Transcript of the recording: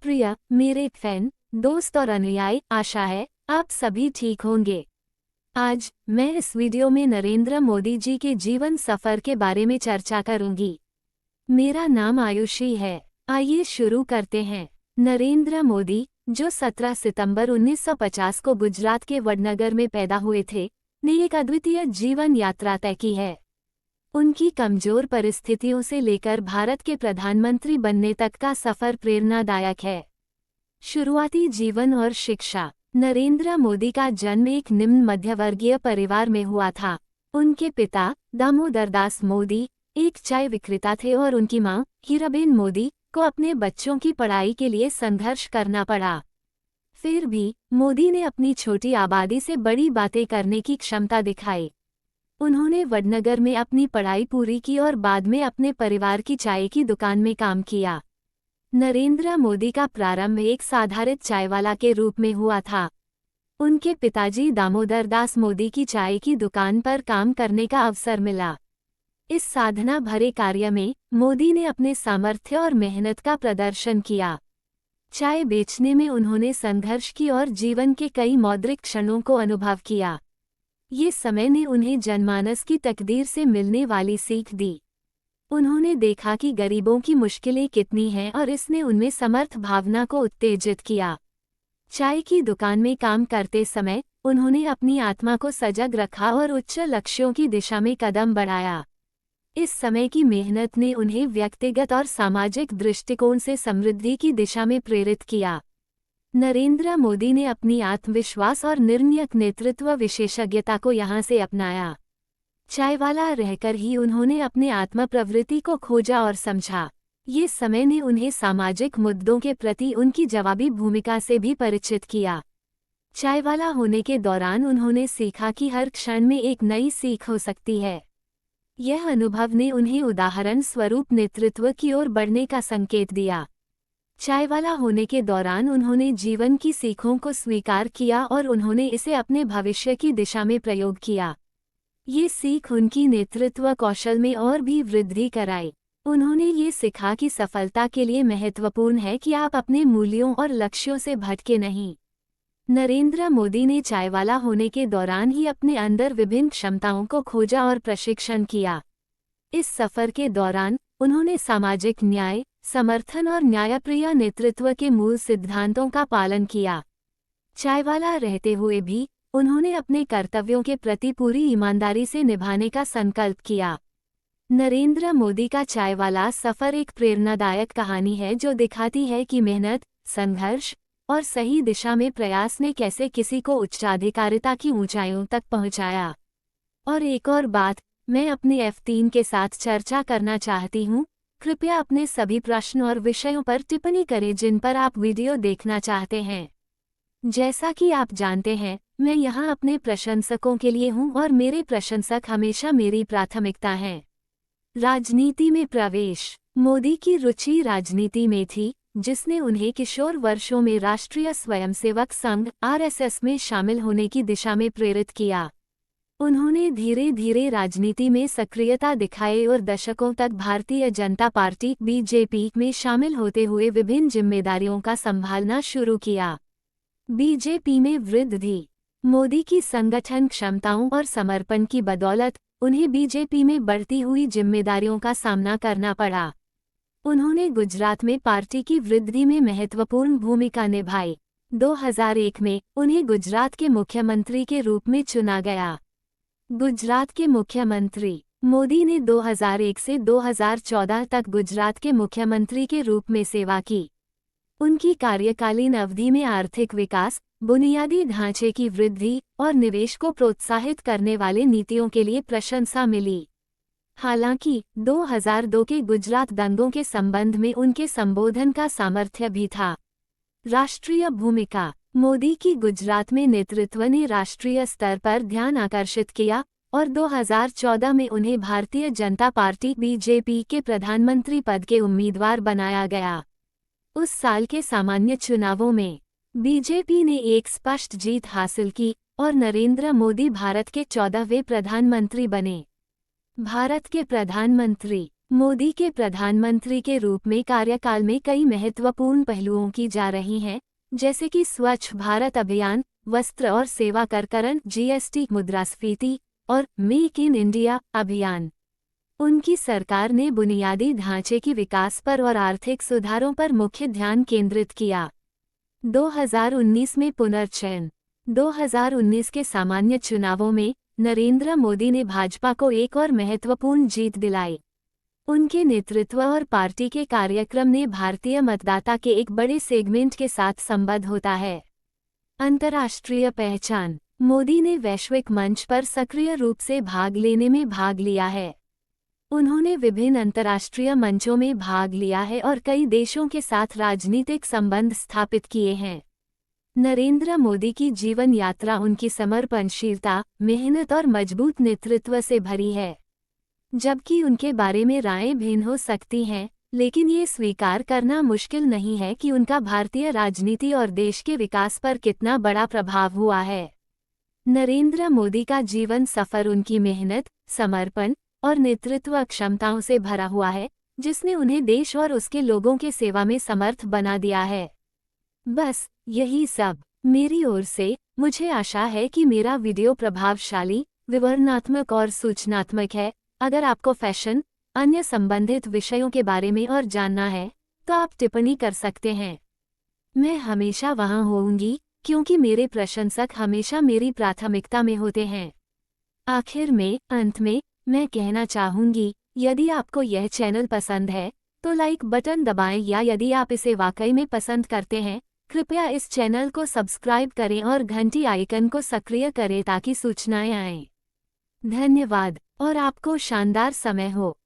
प्रिय मेरे फैन, दोस्त और अनुयायी, आशा है आप सभी ठीक होंगे। आज मैं इस वीडियो में नरेंद्र मोदी जी के जीवन सफर के बारे में चर्चा करूंगी। मेरा नाम आयुषी है। आइए शुरू करते हैं। नरेंद्र मोदी, जो 17 सितंबर 1950 को गुजरात के वडनगर में पैदा हुए थे, ने एक अद्वितीय जीवन यात्रा तय की है। उनकी कमजोर परिस्थितियों से लेकर भारत के प्रधानमंत्री बनने तक का सफर प्रेरणादायक है। शुरुआती जीवन और शिक्षा। नरेंद्र मोदी का जन्म एक निम्न मध्यवर्गीय परिवार में हुआ था। उनके पिता दामोदर दास मोदी एक चाय विक्रेता थे और उनकी मां हीराबेन मोदी को अपने बच्चों की पढ़ाई के लिए संघर्ष करना पड़ा। फिर भी मोदी ने अपनी छोटी आबादी से बड़ी बातें करने की क्षमता दिखाई। उन्होंने वडनगर में अपनी पढ़ाई पूरी की और बाद में अपने परिवार की चाय की दुकान में काम किया। नरेंद्र मोदी का प्रारंभ एक साधारण चायवाला के रूप में हुआ था। उनके पिताजी दामोदर दास मोदी की चाय की दुकान पर काम करने का अवसर मिला। इस साधना भरे कार्य में मोदी ने अपने सामर्थ्य और मेहनत का प्रदर्शन किया। चाय बेचने में उन्होंने संघर्ष की और जीवन के कई मौद्रिक क्षणों को अनुभव किया। ये समय ने उन्हें जनमानस की तकदीर से मिलने वाली सीख दी। उन्होंने देखा कि गरीबों की मुश्किलें कितनी हैं और इसने उनमें समर्थ भावना को उत्तेजित किया। चाय की दुकान में काम करते समय उन्होंने अपनी आत्मा को सजग रखा और उच्च लक्ष्यों की दिशा में कदम बढ़ाया। इस समय की मेहनत ने उन्हें व्यक्तिगत और सामाजिक दृष्टिकोण से समृद्धि की दिशा में प्रेरित किया। नरेंद्र मोदी ने अपनी आत्मविश्वास और निर्णायक नेतृत्व विशेषज्ञता को यहां से अपनाया। चायवाला रहकर ही उन्होंने अपने आत्म प्रवृत्ति को खोजा और समझा। ये समय ने उन्हें सामाजिक मुद्दों के प्रति उनकी जवाबी भूमिका से भी परिचित किया। चायवाला होने के दौरान उन्होंने सीखा कि हर क्षण में एक नई सीख हो सकती है। यह अनुभव ने उन्हें उदाहरण स्वरूप नेतृत्व की ओर बढ़ने का संकेत दिया। चायवाला होने के दौरान उन्होंने जीवन की सीखों को स्वीकार किया और उन्होंने इसे अपने भविष्य की दिशा में प्रयोग किया। ये सीख उनकी नेतृत्व कौशल में और भी वृद्धि कराई। उन्होंने ये सीखा कि सफलता के लिए महत्वपूर्ण है कि आप अपने मूल्यों और लक्ष्यों से भटके नहीं। नरेंद्र मोदी ने चायवाला होने के दौरान ही अपने अंदर विभिन्न क्षमताओं को खोजा और प्रशिक्षण किया। इस सफर के दौरान उन्होंने सामाजिक न्याय, समर्थन और न्यायप्रिय नेतृत्व के मूल सिद्धांतों का पालन किया। चायवाला रहते हुए भी उन्होंने अपने कर्तव्यों के प्रति पूरी ईमानदारी से निभाने का संकल्प किया। नरेंद्र मोदी का चायवाला सफर एक प्रेरणादायक कहानी है जो दिखाती है कि मेहनत, संघर्ष और सही दिशा में प्रयास ने कैसे किसी को उच्चाधिकारिता की ऊंचाइयों तक पहुंचाया। और एक और बात मैं अपने F3 के साथ चर्चा करना चाहती हूँ। कृपया अपने सभी प्रश्न और विषयों पर टिप्पणी करें जिन पर आप वीडियो देखना चाहते हैं। जैसा कि आप जानते हैं, मैं यहाँ अपने प्रशंसकों के लिए हूँ और मेरे प्रशंसक हमेशा मेरी प्राथमिकता हैं। राजनीति में प्रवेश। मोदी की रुचि राजनीति में थी, जिसने उन्हें किशोर वर्षों में राष्ट्रीय स्वयंसेवक संघ (RSS) में शामिल होने की दिशा में प्रेरित किया। उन्होंने धीरे धीरे राजनीति में सक्रियता दिखाई और दशकों तक भारतीय जनता पार्टी (BJP) में शामिल होते हुए विभिन्न जिम्मेदारियों का संभालना शुरू किया। BJP में वृद्धि। मोदी की संगठन क्षमताओं और समर्पण की बदौलत उन्हें BJP में बढ़ती हुई जिम्मेदारियों का सामना करना पड़ा। उन्होंने गुजरात में पार्टी की वृद्धि में महत्वपूर्ण भूमिका निभाई। 2001 में उन्हें गुजरात के मुख्यमंत्री के रूप में चुना गया। गुजरात के मुख्यमंत्री। मोदी ने 2001 से 2014 तक गुजरात के मुख्यमंत्री के रूप में सेवा की। उनकी कार्यकालीन अवधि में आर्थिक विकास, बुनियादी ढांचे की वृद्धि और निवेश को प्रोत्साहित करने वाले नीतियों के लिए प्रशंसा मिली। हालांकि 2002 के गुजरात दंगों के संबंध में उनके संबोधन का सामर्थ्य भी था। राष्ट्रीय भूमिका। मोदी की गुजरात में नेतृत्व ने राष्ट्रीय स्तर पर ध्यान आकर्षित किया और 2014 में उन्हें भारतीय जनता पार्टी (BJP) के प्रधानमंत्री पद के उम्मीदवार बनाया गया। उस साल के सामान्य चुनावों में BJP ने एक स्पष्ट जीत हासिल की और नरेंद्र मोदी भारत के 14वें प्रधानमंत्री बने। भारत के प्रधानमंत्री। मोदी के प्रधानमंत्री के रूप में कार्यकाल में कई महत्वपूर्ण पहलुओं की जा रही हैं, जैसे कि स्वच्छ भारत अभियान, वस्त्र और सेवा करकरण, जीएसटी, मुद्रास्फीति और मेक इन इंडिया अभियान। उनकी सरकार ने बुनियादी ढांचे की विकास पर और आर्थिक सुधारों पर मुख्य ध्यान केंद्रित किया। 2019 में पुनर्चयन। 2019 के सामान्य चुनावों में नरेंद्र मोदी ने भाजपा को एक और महत्वपूर्ण जीत दिलाई। उनके नेतृत्व और पार्टी के कार्यक्रम ने भारतीय मतदाता के एक बड़े सेगमेंट के साथ संबद्ध होता है। अंतर्राष्ट्रीय पहचान। मोदी ने वैश्विक मंच पर सक्रिय रूप से भाग लेने में भाग लिया है। उन्होंने विभिन्न अंतर्राष्ट्रीय मंचों में भाग लिया है और कई देशों के साथ राजनीतिक संबंध स्थापित किए हैं। नरेंद्र मोदी की जीवन यात्रा उनकी समर्पणशीलता, मेहनत और मजबूत नेतृत्व से भरी है। जबकि उनके बारे में रायें भिन्न हो सकती हैं, लेकिन ये स्वीकार करना मुश्किल नहीं है कि उनका भारतीय राजनीति और देश के विकास पर कितना बड़ा प्रभाव हुआ है। नरेंद्र मोदी का जीवन सफर उनकी मेहनत, समर्पण और नेतृत्व क्षमताओं से भरा हुआ है, जिसने उन्हें देश और उसके लोगों के सेवा में समर्थ बना दिया है। बस यही सब मेरी ओर से। मुझे आशा है कि मेरा वीडियो प्रभावशाली, विवरणात्मक और सूचनात्मक है। अगर आपको फैशन, अन्य संबंधित विषयों के बारे में और जानना है, तो आप टिप्पणी कर सकते हैं। मैं हमेशा वहां होऊंगी, क्योंकि मेरे प्रशंसक हमेशा मेरी प्राथमिकता में होते हैं। आखिर में, अंत में, मैं कहना चाहूंगी, यदि आपको यह चैनल पसंद है, तो लाइक बटन दबाएं, या यदि आप इसे वाकई में पसंद करते हैं, कृपया इस चैनल को सब्सक्राइब करें और घंटी आइकन को सक्रिय करें ताकि सूचनाएं आएं। धन्यवाद और आपको शानदार समय हो।